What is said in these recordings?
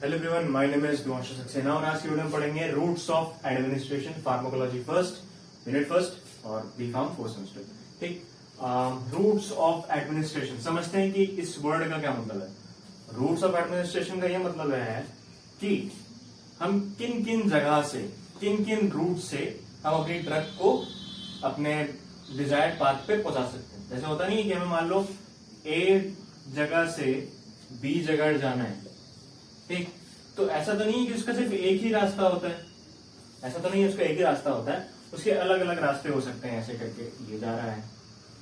Hello everyone, my name is Divanshu Saxena और आज की वीडियो में पढ़ेंगे routes of administration pharmacology first unit first और बी फार्म फोर्थ सेमेस्टर। ठीक, रूट्स ऑफ एडमिनिस्ट्रेशन समझते हैं कि इस वर्ड का क्या मतलब है। रूट्स ऑफ एडमिनिस्ट्रेशन का यह मतलब है कि हम किन किन जगह से, किन किन रूट से हम अपनी ड्रग को अपने डिजायर्ड पाथ पे पहुंचा सकते हैं। जैसे होता नहीं है कि हमें मान लो ए जगह से बी जगह जाना है, ठीक, तो ऐसा तो नहीं है कि उसका सिर्फ एक ही रास्ता होता है, ऐसा तो नहीं है उसका एक ही रास्ता होता है, उसके अलग अलग रास्ते हो सकते हैं। ऐसे करके ये जा रहा है,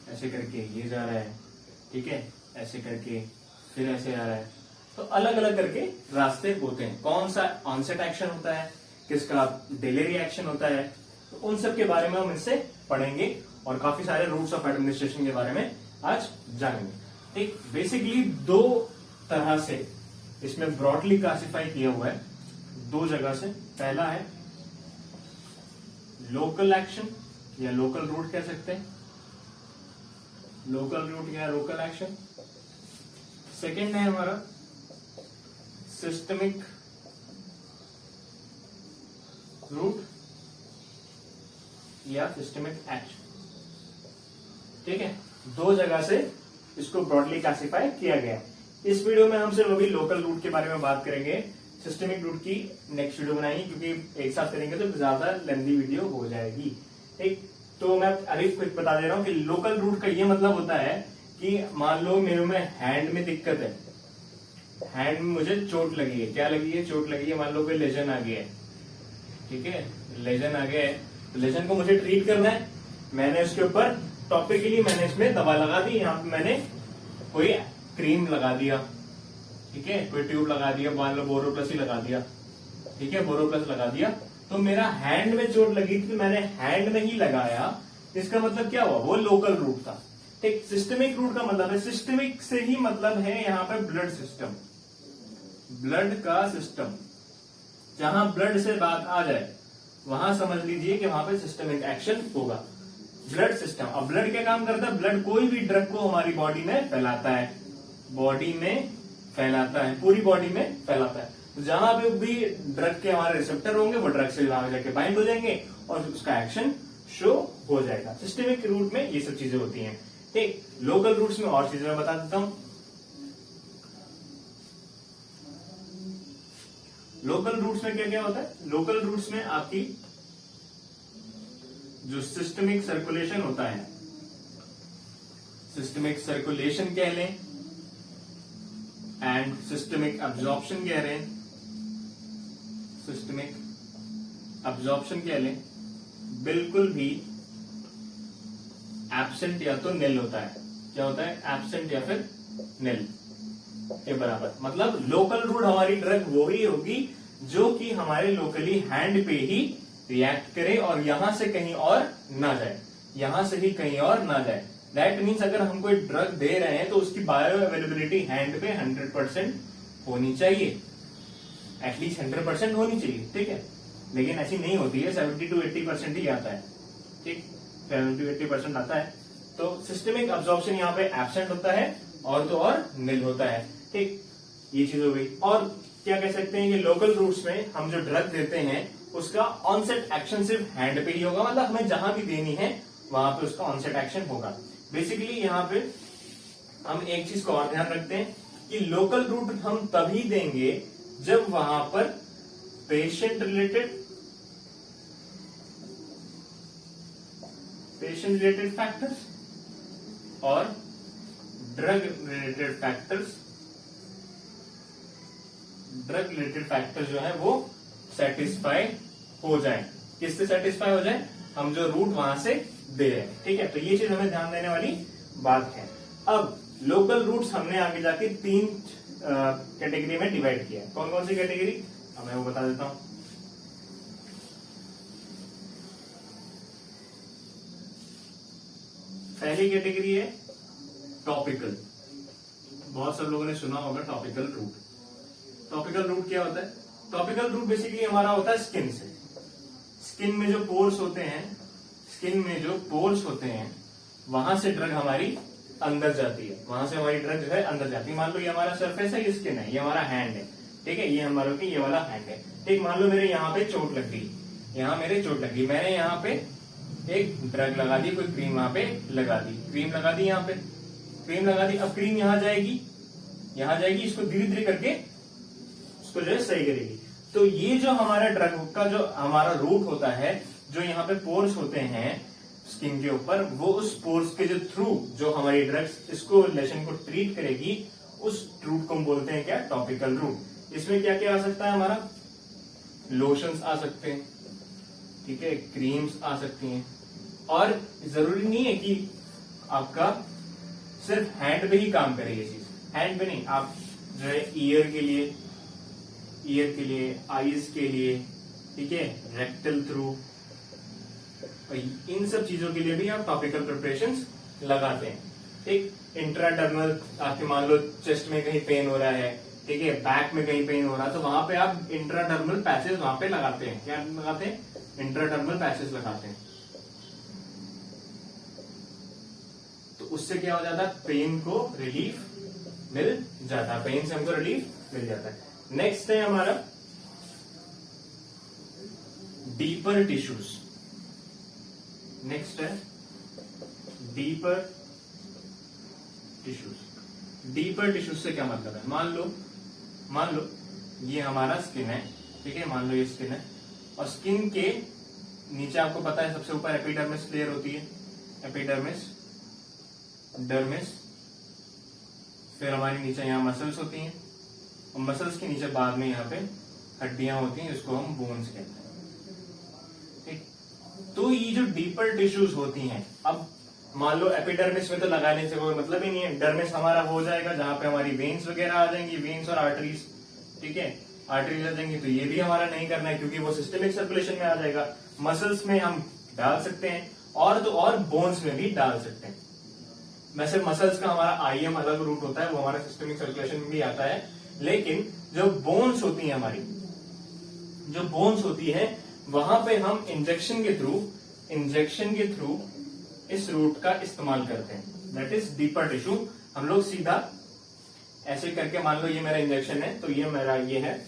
ऐसे करके ये जा रहा है, ठीक है, ऐसे करके फिर ऐसे आ रहा है, तो अलग अलग करके रास्ते होते हैं। कौन सा ऑनसेट एक्शन होता है, किसका डिले रिएक्शन होता है, तो उन सब के बारे में हम इससे पढ़ेंगे और काफी सारे रूट्स ऑफ एडमिनिस्ट्रेशन के बारे में आज जानेंगे। ठीक, बेसिकली दो तरह से इसमें ब्रॉडली क्लासिफाई किया हुआ है, दो जगह से। पहला है लोकल एक्शन या लोकल रूट कह सकते हैं, लोकल रूट या लोकल एक्शन। सेकेंड है हमारा सिस्टमिक रूट या सिस्टमिक एक्शन। ठीक है, दो जगह से इसको ब्रॉडली क्लासिफाई किया गया है। इस वीडियो में हम सिर्फ अभी लोकल रूट के बारे में बात करेंगे, सिस्टमिक रूट की नेक्स्ट वीडियो बनाएंगे क्योंकि एक साथ करेंगे तो ज्यादा लेंथी वीडियो हो जाएगी। ठीक, तो मैं अभी कुछ बता दे रहा हूं कि लोकल रूट का ये मतलब होता है कि मान लो मेरे में हैंड में दिक्कत है, हैंड में मुझे चोट लगी है। क्या लगी है? चोट लगी है, मान लो कोई लेजन आ गया है, ठीक है, लेजन आ गया है, तो लेजन को मुझे ट्रीट करना है। मैंने उसके ऊपर टॉपिकली मैंने इसमें दवा लगा दी, यहाँ पे मैंने कोई क्रीम लगा दिया, ठीक है, कोई ट्यूब लगा दिया, मान लो बोरोप्लस ही लगा दिया, ठीक है, बोरोप्लस लगा दिया, तो मेरा हैंड में चोट लगी थी, मैंने हैंड में ही लगाया। इसका मतलब क्या हुआ? वो लोकल रूट था। ठीक, सिस्टमिक रूट का मतलब है, सिस्टमिक से ही मतलब है यहाँ पे ब्लड सिस्टम, ब्लड का सिस्टम। जहां ब्लड से बात आ जाए वहां समझ लीजिए कि वहां पे सिस्टमिक एक्शन होगा। ब्लड सिस्टम, अब ब्लड क्या काम करता है? ब्लड कोई भी ड्रग को हमारी बॉडी में फैलाता है, बॉडी में फैलाता है, पूरी बॉडी में फैलाता है। तो जहां पे भी ड्रग के हमारे रिसेप्टर होंगे वो ड्रग से वहां जाके बाइंड हो जाएंगे और उसका एक्शन शो हो जाएगा। सिस्टमिक रूट में ये सब चीजें होती हैं। ठीक, लोकल रूट्स में और चीजें मैं बता देता हूं। लोकल रूट्स में क्या क्या होता है? लोकल रूट्स में आपकी जो सिस्टमिक सर्कुलेशन होता है, सिस्टमिक सर्कुलेशन कह लें एंड सिस्टमिक अब्जॉर्प्शन कह रहे हैं, सिस्टमिक अब्जॉर्प्शन कह लें, बिल्कुल भी एब्सेंट या तो निल होता है। क्या होता है? एब्सेंट या फिर निल के बराबर। मतलब लोकल रूट हमारी ड्रग वो ही होगी जो कि हमारे लोकली हैंड पे ही रिएक्ट करे और यहां से कहीं और ना जाए, यहां से ही कहीं और ना जाए। दैट मीन्स अगर हम कोई ड्रग दे रहे हैं तो उसकी बायो अवेलेबिलिटी हैंड पे 100% होनी चाहिए, एटलीस्ट 100% होनी चाहिए। ठीक है, लेकिन ऐसी नहीं होती है, 70 to 80% ही आता है। ठीक, 70 to 80% आता है। तो सिस्टमिक अब्जॉर्प्शन यहाँ पे एब्सेंट होता है और तो और निल होता है। ठीक, ये चीज हो गई। और क्या कह सकते हैं कि लोकल रूट्स में हम जो ड्रग देते हैं उसका ऑनसेट एक्शन सिर्फ हैंड पे ही होगा, मतलब हमें जहां भी देनी है वहां पे उसका ऑनसेट एक्शन होगा। बेसिकली यहाँ पे हम एक चीज को और ध्यान रखते हैं कि लोकल रूट हम तभी देंगे जब वहां पर पेशेंट रिलेटेड फैक्टर्स और ड्रग रिलेटेड फैक्टर्स जो है वो सेटिस्फाई हो जाए। किससे सेटिस्फाई हो जाए? हम जो रूट वहां से दे रहे हैं। ठीक है, तो ये चीज हमें ध्यान देने वाली बात है। अब लोकल रूट्स हमने आगे जाके 3 कैटेगरी में डिवाइड किया है। कौन कौन सी कैटेगरी? मैं वो बता देता हूं। पहली कैटेगरी है टॉपिकल। बहुत सब लोगों ने सुना होगा टॉपिकल रूट। टॉपिकल रूट क्या होता है? टॉपिकल रूट बेसिकली हमारा होता है स्किन से। स्किन में जो पोर्स होते हैं, वहां से ड्रग हमारी अंदर जाती है, वहां से हमारी ड्रग जो है अंदर जाती है। मान लो ये हमारा सरफेस है, ये स्किन है, ये हमारा हैंड है, ठीक है, ये हमारे को ये वाला हैंड है। ठीक, मान लो मेरे यहाँ पे चोट लग गई, यहाँ मेरे चोट लग गई, मैंने यहाँ पे एक ड्रग लगा दी, कोई क्रीम वहां पे लगा दी, क्रीम लगा दी, यहाँ पे क्रीम लगा दी। अब क्रीम यहाँ जाएगी, यहाँ जाएगी, इसको धीरे धीरे करके इसको जो है सही करेगी। तो ये जो हमारा ड्रग का जो हमारा रूट होता है, जो यहाँ पे पोर्स होते हैं स्किन के ऊपर, वो उस पोर्स के जो थ्रू जो हमारी ड्रग्स इसको लेशन को ट्रीट करेगी, उस रूट को हम बोलते हैं क्या, टॉपिकल रूट। इसमें क्या क्या आ सकता है हमारा, लोशंस आ सकते हैं, ठीक है, क्रीम्स आ सकती हैं, और जरूरी नहीं है कि आपका सिर्फ हैंड पे ही काम करे ये चीज, हैंड पे नहीं, आप जो है ईयर के लिए, आईज के लिए, ठीक है, रेक्टल थ्रू, इन सब चीजों के लिए भी आप टॉपिकल प्रिपरेशंस लगाते हैं। ठीक, इंट्राडर्मल, आपके मान लो चेस्ट में कहीं पेन हो रहा है, ठीक है, बैक में कहीं पेन हो रहा है, तो वहां पे आप इंट्राडर्मल पैचेस वहां पे लगाते हैं। क्या लगाते हैं, इंट्राडर्मल पैचेस लगाते हैं। तो उससे क्या हो जाता है, पेन को रिलीफ मिल जाता है, पेन से हमको रिलीफ मिल जाता है। नेक्स्ट है हमारा डीपर टिश्यूज। नेक्स्ट है डीपर टिश्यूज। डीपर टिश्यूज से क्या मतलब है, मान लो ये हमारा स्किन है, ठीक है, मान लो ये स्किन है, और स्किन के नीचे आपको पता है सबसे ऊपर एपिडर्मिस लेयर होती है, एपिडर्मिस, डर्मिस, फिर हमारी नीचे यहाँ मसल्स होती हैं, और मसल्स के नीचे बाद में यहाँ पे हड्डियां होती हैं, जिसको हम बोन्स कहते हैं। ठीक, तो ये जो डीपर टिश्यूज होती हैं, अब मान लो एपिडर्मिस में तो लगाने से कोई मतलब ही नहीं है, डर्मिस हमारा हो जाएगा जहां पे हमारी वेन्स वगैरह आ जाएंगी, वेन्स और आर्टरीज, ठीक है, आर्टरीज आ जाएंगी, तो ये भी हमारा नहीं करना है क्योंकि वो सिस्टमिक सर्कुलेशन में आ जाएगा। मसल्स में हम डाल सकते हैं, और तो और बोन्स में भी डाल सकते हैं। वैसे मसल्स का हमारा आईएम अलग रूट होता है, वो हमारा सिस्टमिक सर्कुलेशन में भी आता है, लेकिन जो बोन्स होती है हमारी, जो बोन्स होती है, वहां पे हम इंजेक्शन के थ्रू इस रूट का इस्तेमाल करते हैं, दैट इज डीपर टिश्यू। हम लोग सीधा ऐसे करके, मान लो ये मेरा इंजेक्शन है, तो ये मेरा ये है,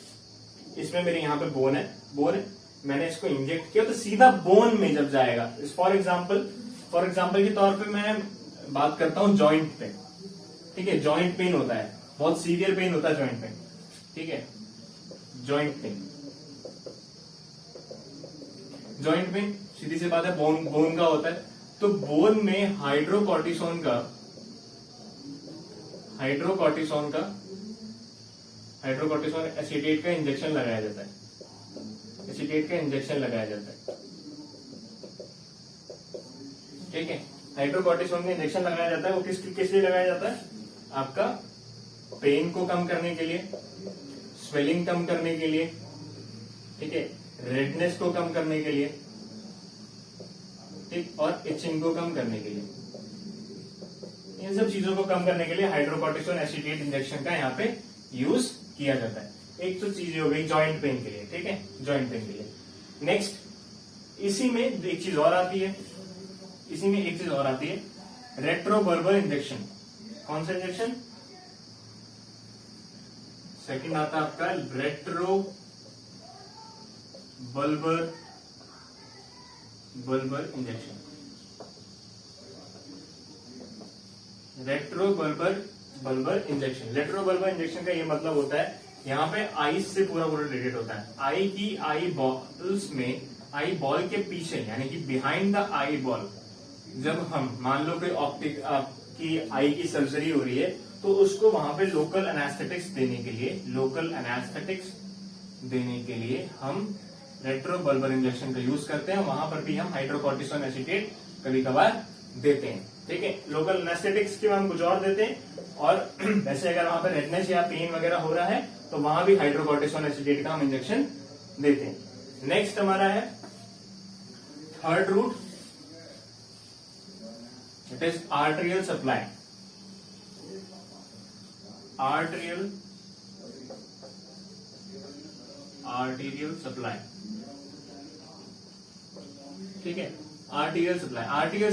इसमें मेरे यहाँ पे बोन है, मैंने इसको इंजेक्ट किया तो सीधा बोन में जब जाएगा, फॉर एग्जाम्पल के तौर पे मैं बात करता हूं जॉइंट पे, ठीक है, जॉइंट पेन होता है, बहुत सीवियर पेन होता है जॉइंट पेन, ठीक है, जॉइंट पेन सीधी सी बात है, बोन का होता है, तो बोन में हाइड्रोकॉर्टिसोन एसीटेट का इंजेक्शन लगाया जाता है, ठीक है, हाइड्रोकॉर्टिसोन का इंजेक्शन लगाया जाता है। वो किस लिए लगाया जाता है, आपका पेन को कम करने के लिए, स्वेलिंग कम करने के लिए, ठीक है, रेडनेस को कम करने के लिए, ठीक, और इचिंग को कम करने के लिए, इन सब चीजों को कम करने के लिए हाइड्रोकॉर्टिसोन एसीटेट इंजेक्शन का यहाँ पे यूज किया जाता है। एक तो चीज हो गई जॉइंट पेन के लिए, ठीक है, जॉइंट पेन के लिए। नेक्स्ट इसी में एक चीज और आती है, रेट्रोबर्बर इंजेक्शन। कौन सा इंजेक्शन, सेकंड आता है आपका रेट्रोबर्बर इंजेक्शन। रेट्रोबर्बर इंजेक्शन का ये मतलब होता है, यहाँ पे आईज से पूरा रिलेटेड होता है। आई बॉल के पीछे, यानी कि बिहाइंड द आई बॉल, जब हम मान लो कोई ऑप्टिक आपकी आई की सर्जरी हो रही है, तो उसको वहां पे लोकल एनेस्थेटिक्स देने के लिए हम रेट्रोबल्बर इंजेक्शन का यूज करते हैं। वहां पर भी हम हाइड्रोकॉर्टिसोन एसीटेट कभी कभार देते हैं, ठीक है। लोकल एनेस्थेटिक्स के हम कुछ और देते हैं, और वैसे अगर वहां पर रेडनेस या पेन वगैरह हो रहा है तो वहां भी हाइड्रोकॉर्टिसोन एसीटेट का हम इंजेक्शन देते हैं। नेक्स्ट हमारा है third route, it is arterial supply. Arterial supply, ठीक है। आर्टेरियल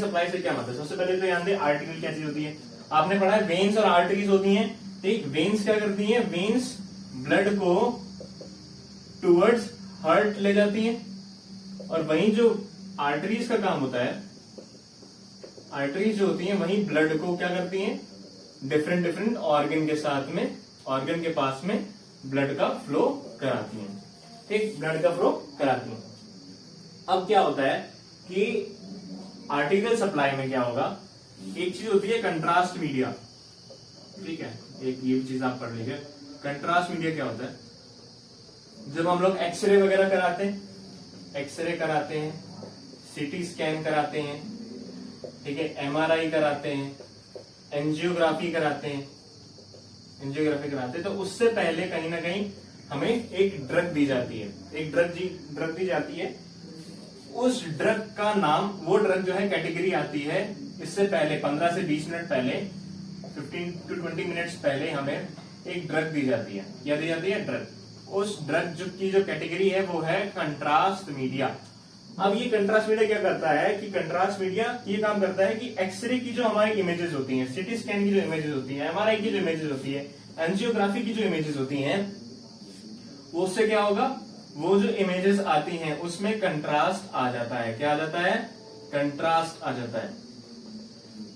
सप्लाई से क्या मतलब, सबसे पहले तो ध्यान दें आर्टेरियल क्या चीज होती है। आपने पढ़ा है वेन्स और आर्टरीज होती हैं, ठीक। वेन्स क्या करती हैं, वेन्स ब्लड को टूवर्ड्स हार्ट ले जाती हैं, और वहीं जो आर्टरीज का काम होता है, आर्टरीज जो होती हैं वहीं ब्लड को क्या करती हैं, डिफरेंट डिफरेंट ऑर्गन के साथ में, ऑर्गन के पास में ब्लड का फ्लो कराती हैं, ठीक, ब्लड का फ्लो कराती हैं। अब क्या होता है कि आर्टिकल सप्लाई में क्या होगा, एक चीज होती है कंट्रास्ट मीडिया, ठीक है, एक ये चीज आप पढ़ लीजिए। कंट्रास्ट मीडिया क्या होता है, जब हम लोग एक्सरे वगैरह कराते हैं, एक्सरे कराते हैं, सीटी स्कैन कराते हैं, ठीक है, एमआरआई कराते हैं, एंजियोग्राफी कराते हैं, एंजियोग्राफी कराते हैं, तो उससे पहले कहीं ना कहीं हमें एक ड्रग दी जाती है, एक ड्रग दी जाती है। उस ड्रग का नाम, वो ड्रग जो है कैटेगरी आती है इससे पहले 15 से 20 मिनट पहले, 15 to 20 मिनट्स पहले हमें एक ड्रग दी जाती है, क्या दी जाती है, ड्रग। उस ड्रग की जो कैटेगरी है वो है कंट्रास्ट मीडिया। अब ये कंट्रास्ट मीडिया क्या करता है कि कंट्रास्ट मीडिया ये काम करता है कि एक्सरे की जो हमारी इमेजेस होती हैं, सीटी स्कैन की जो इमेजेस होती हैं, एमआरआई की जो इमेजेस होती है, एंजियोग्राफी की जो इमेजेस होती हैं, वो उससे क्या होगा, वो जो इमेजेस आती हैं उसमें कंट्रास्ट आ जाता है, क्या आ जाता है, कंट्रास्ट आ जाता है।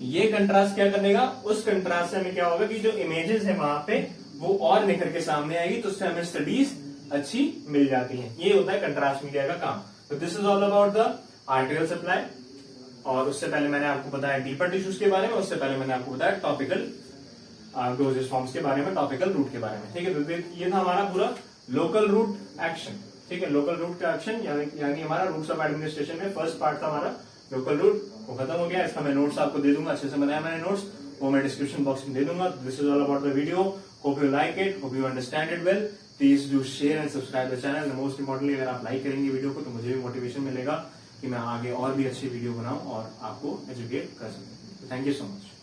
ये कंट्रास्ट क्या करेगा, उस कंट्रास्ट से हमें क्या होगा कि जो इमेजेस है वहां पे वो और निखर के सामने आएगी, तो उससे हमें स्टडीज अच्छी मिल जाती हैं। ये होता है कंट्रास्ट मीडिया का काम। तो this is all about the article supply. और उससे पहले मैंने आपको बताया डीपर टिश्यूज के बारे में, उससे पहले मैंने आपको बताया टॉपिकल डोजेज फॉर्म्स के बारे में, टॉपिकल रूट के बारे में, ठीक है। तो ये था हमारा पूरा लोकल रूट एक्शन, ठीक है, लोकल रूट का एक्शन, यानी हमारा रूट्स ऑफ एडमिनिस्ट्रेशन में फर्स्ट पार्ट था हमारा लोकल रूट, वो खत्म हो गया। इसका मैं नोट्स आपको दे दूंगा, अच्छे से बनाया मैंने नोट्स, वो मैं डिस्क्रिप्शन बॉक्स में दे दूंगा। This is all about the video, hope you like it, hope you understand it well. Please do share and subscribe the channel. Most importantly अगर आप लाइक करेंगे वीडियो को तो मुझे भी मोटिवेशन मिलेगा कि मैं आगे और भी अच्छी वीडियो बनाऊं और आपको एजुकेट कर सकूं। Thank you so much.